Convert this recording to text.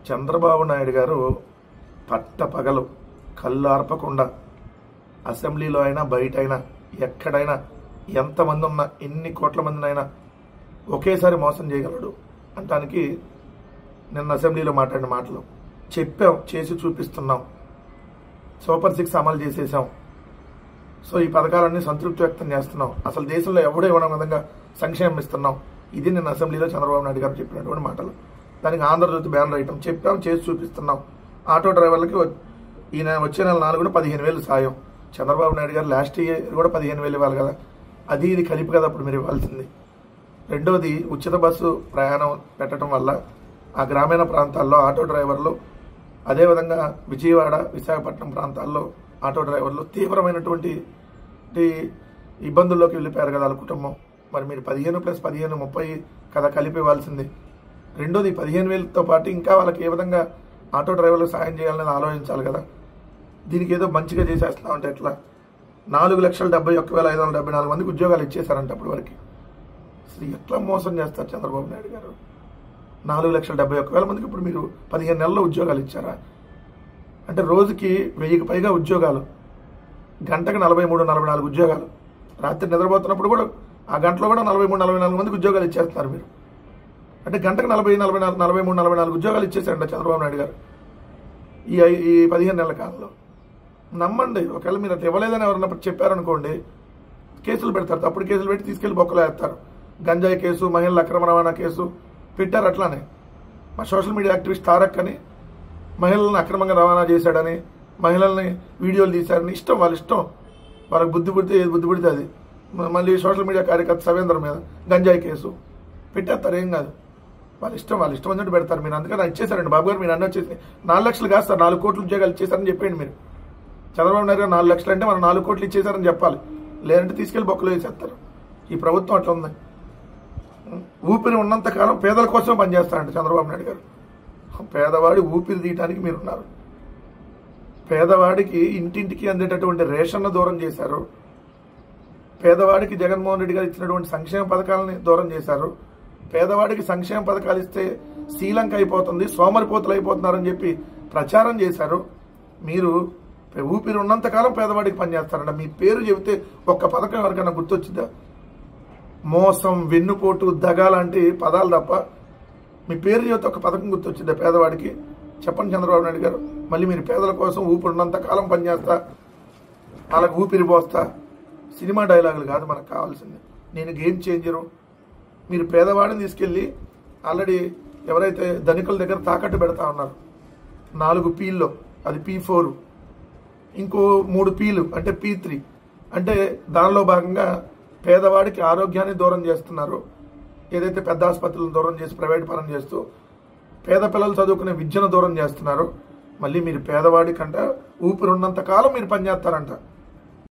చంద్రబాబు నాయుడు గారు పట్టపగలు కళ్ళు ఆర్పకుండా అసెంబ్లీలో అయినా బయట అయినా ఎక్కడైనా ఎంతమంది ఉన్నా ఎన్ని కోట్ల మందినైనా ఒకేసారి మోసం చేయగలడు అంటానికి నిన్న అసెంబ్లీలో మాట్లాడిన మాటలు చెప్పాం, చేసి చూపిస్తున్నాం, సూపర్ 6 అమలు చేసేసాం, సో ఈ పథకాలన్నీ సంతృప్తి వ్యక్తం చేస్తున్నాం, అసలు దేశంలో ఎవడో ఇవ్వడం విధంగా సంక్షేమం ఇస్తున్నాం. ఇది నిన్న అసెంబ్లీలో చంద్రబాబు నాయుడు గారు చెప్పినటువంటి మాటలు. దానికి ఆంధ్రజ్యోతి బ్యానర్ ఐటమ్ చెప్పాం, చేసి చూపిస్తున్నాం. ఆటో డ్రైవర్లకి ఈయన వచ్చే నెల 4 15,000 సాయం. చంద్రబాబు నాయుడు గారు లాస్ట్ ఇయర్ కూడా 15,000 ఇవ్వాలి కదా, అది ఇది కలిపి కదా అప్పుడు మీరు ఇవ్వాల్సింది. రెండోది, ఉచిత బస్సు ప్రయాణం పెట్టడం వల్ల ఆ గ్రామీణ ప్రాంతాల్లో ఆటో డ్రైవర్లు, అదేవిధంగా విజయవాడ విశాఖపట్నం ప్రాంతాల్లో ఆటో డ్రైవర్లు తీవ్రమైనటువంటి ఇబ్బందుల్లోకి వెళ్ళిపోయారు కదా వాళ్ళ కుటుంబం. మరి మీరు 15 + 15 30 కదా కలిపి ఇవ్వాల్సింది. రెండోది, 15,000తో పాటు ఇంకా వాళ్ళకి ఏ విధంగా ఆటో డ్రైవర్లకు సాయం చేయాలని ఆలోచించాలి కదా. దీనికి ఏదో మంచిగా చేసేస్తున్నామంటే ఎట్లా? 4,71,574 మందికి ఉద్యోగాలు ఇచ్చేశారంట అప్పటి వరకు. అసలు ఎట్లా మోసం చేస్తారు చంద్రబాబు నాయుడు గారు? 4,71,000 మందికి ఇప్పుడు మీరు 15 నెలల్లో ఉద్యోగాలు ఇచ్చారా? అంటే రోజుకి 1000కి పైగా ఉద్యోగాలు, గంటకు 43-44 ఉద్యోగాలు. రాత్రి నిద్రపోతున్నప్పుడు కూడా ఆ గంటలో కూడా 43-44 మందికి ఉద్యోగాలు ఇచ్చేస్తున్నారు మీరు. అంటే గంటకు 43-44 ఉద్యోగాలు ఇచ్చేసారంట చంద్రబాబు నాయుడు గారు ఈ 15 నెలల కాలంలో. నమ్మండి. ఒకవేళ మీరు అట్లా ఇవ్వలేదని ఎవరన్నా చెప్పారనుకోండి, కేసులు పెడతారు, తప్పుడు కేసులు పెట్టి తీసుకెళ్లి బొక్కలు వేస్తారు. గంజాయి కేసు, మహిళల అక్రమ రవాణా కేసు పెట్టారు. అట్లానే మా సోషల్ మీడియా యాక్టివిస్ట్ తారక్ అని మహిళలను అక్రమంగా రవాణా చేశాడని, మహిళల్ని వీడియోలు తీశారని, ఇష్టం వాళ్ళ ఇష్టం, వాళ్ళకి బుద్ధి పుడితే అది. మళ్ళీ సోషల్ మీడియా కార్యకర్త సవేంద్ర మీద గంజాయి కేసు పెట్టేస్తారు. ఏం కాదు, వాళ్ళ ఇష్టం అన్నట్టు పెడతారు. మీరు అందుకని ఇచ్చేసారండి బాబు గారు. మీరు అన్నీ వచ్చేసి 4 లక్షలు కాదు సార్, 4 కోట్ల ఉద్యోగాలు ఇచ్చేసారని చెప్పండి మీరు. చంద్రబాబు నాయుడు గారు 4 లక్షలు అంటే మనం 4 కోట్లు ఇచ్చేసారని చెప్పాలి. లేదంటే తీసుకెళ్లి బొక్కలు వేసేస్తారు. ఈ ప్రభుత్వం అట్లా ఉంది. ఊపిరి ఉన్నంత కాలం పేదల కోసమే పనిచేస్తారంట చంద్రబాబు నాయుడు గారు. పేదవాడి ఊపిరి తీయటానికి మీరున్నారు. పేదవాడికి ఇంటింటికి అందేటటువంటి రేషన్ను దూరం చేశారు. పేదవాడికి జగన్మోహన్ రెడ్డి గారు ఇచ్చినటువంటి సంక్షేమ పథకాలని దూరం చేశారు. పేదవాడికి సంక్షేమ పథకాలు ఇస్తే శ్రీలంక అయిపోతుంది, సోమరిపోతులు అయిపోతున్నారని చెప్పి ప్రచారం చేశారు. మీరు ఊపిరి ఉన్నంతకాలం పేదవాడికి పనిచేస్తారంట. మీ పేరు చెబితే ఒక్క పథకం ఎవరికైనా గుర్తొచ్చిందా? మోసం, వెన్నుపోటు, దగ లాంటి పదాలు తప్ప మీ పేరు చెబితే ఒక పథకం గుర్తొచ్చిందా పేదవాడికి? చెప్పండి చంద్రబాబు నాయుడు గారు. మళ్ళీ మీరు పేదల కోసం ఊపిరి ఉన్నంతకాలం పనిచేస్తా, వాళ్ళకి ఊపిరి పోస్తా, సినిమా డైలాగులు కాదు మనకు కావాల్సింది. నేను గేమ్ చేంజరు. మీరు పేదవాడిని తీసుకెళ్ళి ఆల్రెడీ ఎవరైతే ధనికుల దగ్గర తాకట్టు పెడతా ఉన్నారు 4 P'ల్లో, అది P4, ఇంకో 3 P'లు అంటే P3, అంటే దానిలో భాగంగా పేదవాడికి ఆరోగ్యాన్ని దూరం చేస్తున్నారు. ఏదైతే పెద్ద ఆసుపత్రులను దూరం చేసి ప్రైవేట్ పరం చేస్తూ పేద పిల్లలు చదువుకునే విద్యను దూరం చేస్తున్నారు. మళ్ళీ మీరు పేదవాడి కంటే ఊపిరి ఉన్నంత కాలం మీరు పనిచేస్తారంట.